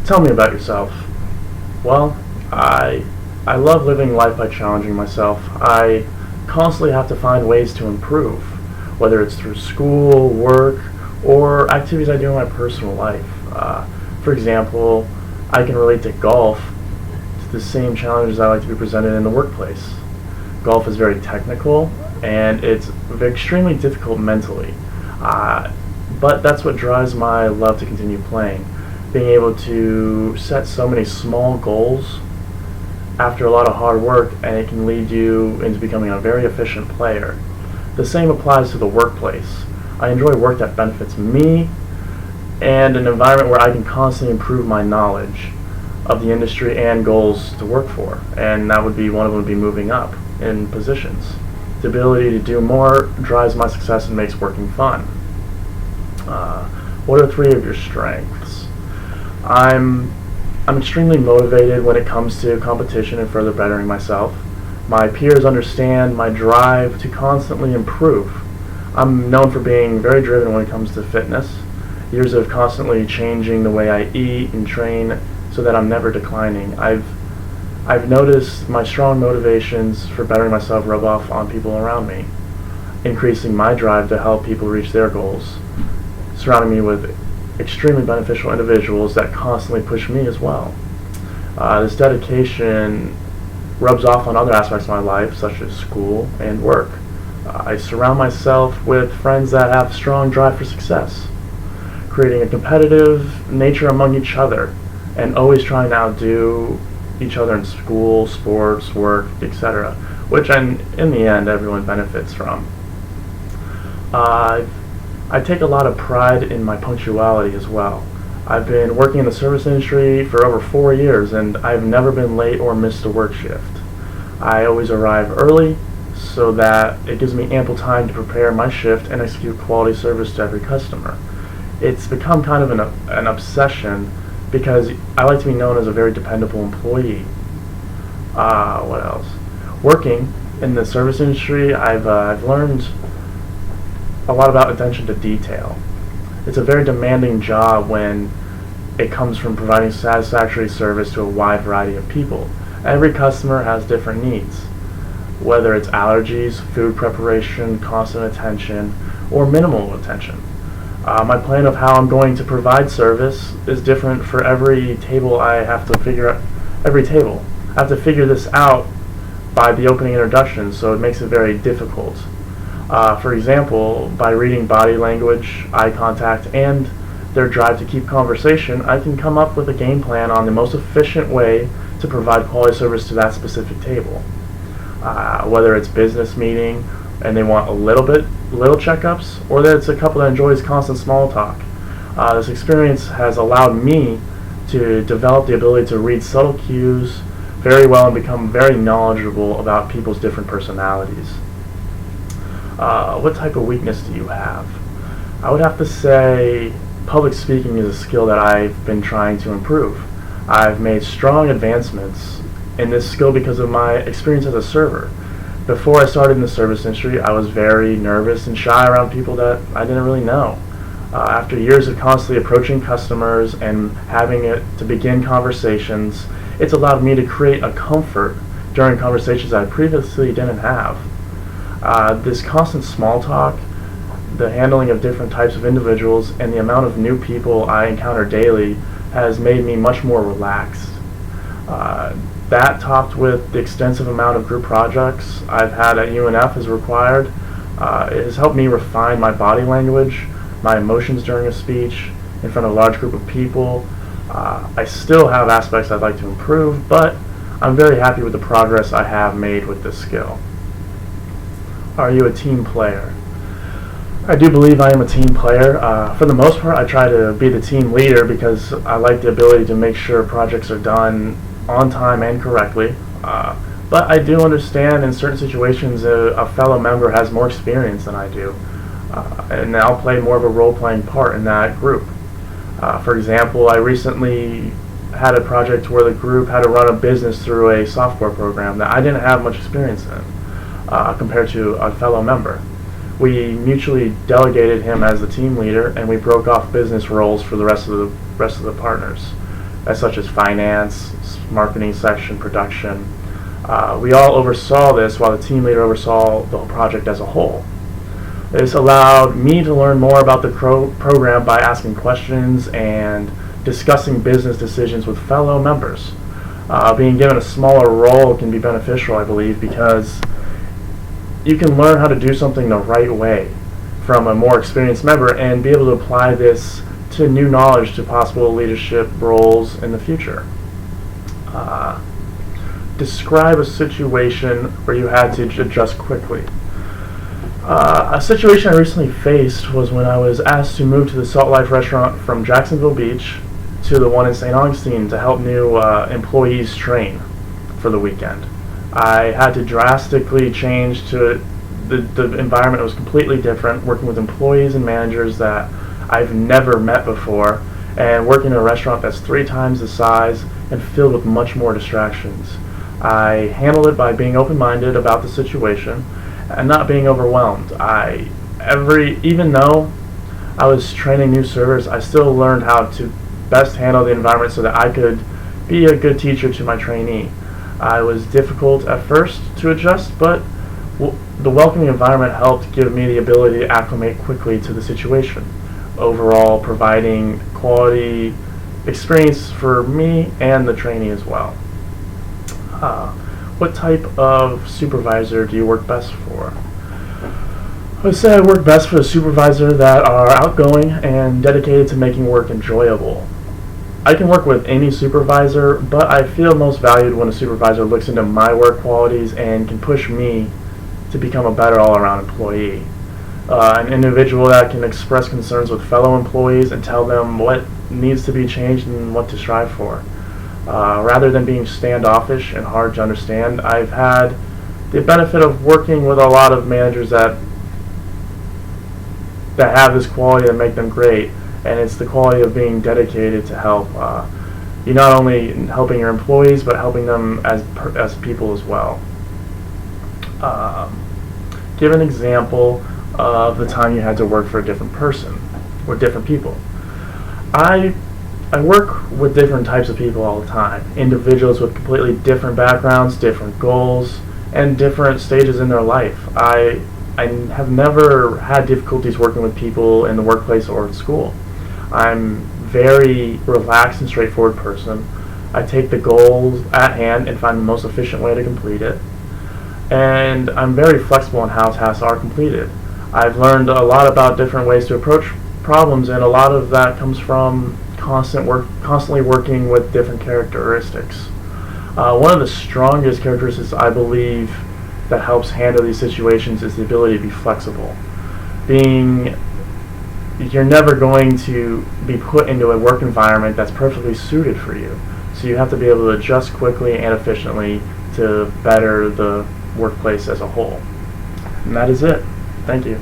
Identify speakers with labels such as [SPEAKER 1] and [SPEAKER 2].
[SPEAKER 1] Tell me about yourself. Well, I love living life by challenging myself. I constantly have to find ways to improve, whether it's through school, work, or activities I do in my personal life. For example, I can relate to golf to the same challenges I like to be presented in the workplace. Golf is very technical and it's extremely difficult mentally. But that's what drives my love to continue playing. Being able to set so many small goals after a lot of hard work, and it can lead you into becoming a very efficient player. The same applies to the workplace. I enjoy work that benefits me and an environment where I can constantly improve my knowledge of the industry and goals to work for. And that would be one of them would be moving up in positions. The ability to do more drives my success and makes working fun. What are three of your strengths? I'm extremely motivated when it comes to competition and further bettering myself. My peers understand my drive to constantly improve. I'm known for being very driven when it comes to fitness. Years of constantly changing the way I eat and train so that I'm never declining. I've noticed my strong motivations for bettering myself rub off on people around me, increasing my drive to help people reach their goals, surrounding me with extremely beneficial individuals that constantly push me as well. This dedication rubs off on other aspects of my life, such as school and work. I surround myself with friends that have strong drive for success, creating a competitive nature among each other, and always trying to outdo each other in school, sports, work, etc., which in the end everyone benefits from. I take a lot of pride in my punctuality as well. I've been working in the service industry for over 4 years, and I've never been late or missed a work shift. I always arrive early so that it gives me ample time to prepare my shift and execute quality service to every customer. It's become kind of an obsession because I like to be known as a very dependable employee. What else? Working in the service industry, I've learned a lot about attention to detail. It's a very demanding job when it comes from providing satisfactory service to a wide variety of people. Every customer has different needs, whether it's allergies, food preparation, constant attention, or minimal attention. My plan of how I'm going to provide service is different for every table. I have to figure this out by the opening introduction, so it makes it very difficult. For example, by reading body language, eye contact, and their drive to keep conversation, I can come up with a game plan on the most efficient way to provide quality service to that specific table. Whether it's business meeting and they want little checkups, or that it's a couple that enjoys constant small talk. This experience has allowed me to develop the ability to read subtle cues very well and become very knowledgeable about people's different personalities. What type of weakness do you have? I would have to say public speaking is a skill that I've been trying to improve. I've made strong advancements in this skill because of my experience as a server. Before I started in the service industry, I was very nervous and shy around people that I didn't really know. After years of constantly approaching customers and having to begin conversations, it's allowed me to create a comfort during conversations I previously didn't have. This constant small talk, the handling of different types of individuals, and the amount of new people I encounter daily has made me much more relaxed. That, topped with the extensive amount of group projects I've had at UNF as required, it has helped me refine my body language, my emotions during a speech, in front of a large group of people. I still have aspects I'd like to improve, but I'm very happy with the progress I have made with this skill. Are you a team player? I do believe I am a team player. For the most part, I try to be the team leader because I like the ability to make sure projects are done on time and correctly. But I do understand in certain situations a fellow member has more experience than I do, and I'll play more of a role-playing part in that group. For example, I recently had a project where the group had to run a business through a software program that I didn't have much experience in compared to a fellow member. We mutually delegated him as the team leader, and we broke off business roles for the rest of the partners. such as finance, marketing section, production. We all oversaw this while the team leader oversaw the project as a whole. This allowed me to learn more about the program by asking questions and discussing business decisions with fellow members. Being given a smaller role can be beneficial, I believe, because you can learn how to do something the right way from a more experienced member and be able to apply this to new knowledge to possible leadership roles in the future. Describe a situation where you had to adjust quickly. A situation I recently faced was when I was asked to move to the Salt Life restaurant from Jacksonville Beach to the one in St. Augustine to help new employees train for the weekend. I had to drastically change to the environment was completely different, working with employees and managers that I've never met before, and working in a restaurant that's 3 times the size and filled with much more distractions. I handled it by being open-minded about the situation and not being overwhelmed. Even though I was training new servers, I still learned how to best handle the environment so that I could be a good teacher to my trainee. It was difficult at first to adjust, but the welcoming environment helped give me the ability to acclimate quickly to the situation, overall providing quality experience for me and the trainee as well. What type of supervisor do you work best for? I would say I work best for a supervisor that are outgoing and dedicated to making work enjoyable. I can work with any supervisor, but I feel most valued when a supervisor looks into my work qualities and can push me to become a better all-around employee. An individual that can express concerns with fellow employees and tell them what needs to be changed and what to strive for. Rather than being standoffish and hard to understand, I've had the benefit of working with a lot of managers that have this quality that make them great, and it's the quality of being dedicated to help. You're not only helping your employees, but helping them as people as well. Give an example of the time you had to work for a different person or different people. I work with different types of people all the time. Individuals with completely different backgrounds, different goals, and different stages in their life. I have never had difficulties working with people in the workplace or at school. I'm very relaxed and straightforward person. I take the goals at hand and find the most efficient way to complete it. And I'm very flexible in how tasks are completed. I've learned a lot about different ways to approach problems, and a lot of that comes from constantly working with different characteristics. One of the strongest characteristics I believe that helps handle these situations is the ability to be flexible. You're never going to be put into a work environment that's perfectly suited for you. So you have to be able to adjust quickly and efficiently to better the workplace as a whole. And that is it. Thank you.